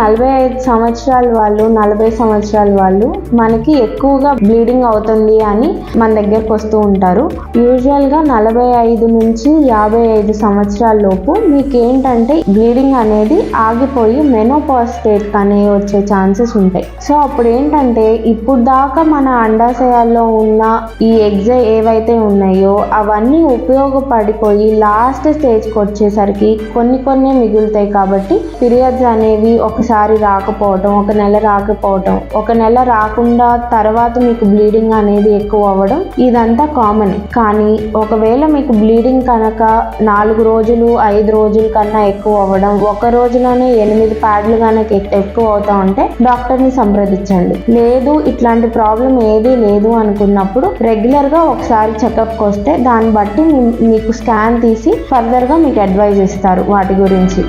45 సంవత్సరాల వాళ్ళు 40 సంవత్సరాల వాళ్ళు మనకి ఎక్కువగా బ్లీడింగ్ అవుతుంది అని మన దగ్గరకు వస్తూ ఉంటారు. యూజువల్గా 45 నుంచి 55 సంవత్సరాల లోపు మీకు ఏంటంటే బ్లీడింగ్ అనేది ఆగిపోయి మెనోపాజ్ స్టేట్ అనే వచ్చే ఛాన్సెస్ ఉంటాయి. సో అప్పుడు ఏంటంటే ఇప్పుడు దాకా మన అండాశయాల్లో ఉన్న ఈ ఎగ్స్ ఏవైతే ఉన్నాయో అవన్నీ ఉపయోగపడిపోయి లాస్ట్ స్టేజ్కి వచ్చేసరికి కొన్ని మిగులుతాయి. కాబట్టి పీరియడ్స్ అనేవి ఒకసారి రాకపోవటం, ఒక నెల రాకపోవటం, ఒక నెల రాకుండా తర్వాత మీకు బ్లీడింగ్ అనేది ఎక్కువ అవ్వడం ఇదంతా కామన్. కానీ ఒకవేళ మీకు బ్లీడింగ్ కనుక 4 రోజులు 5 రోజుల కన్నా ఎక్కువ అవ్వడం, ఒక రోజులోనే 8 ప్యాడ్లు కనుక ఎక్కువ అవుతా ఉంటే డాక్టర్ని సంప్రదించండి. లేదు ఇట్లాంటి ప్రాబ్లం ఏదీ లేదు అనుకున్నప్పుడు రెగ్యులర్గా ఒకసారి చెకప్కి వస్తే దాన్ని బట్టి మీకు స్కాన్ తీసి ఫర్దర్గా మీకు అడ్వైజ్ ఇస్తారు వాటి గురించి.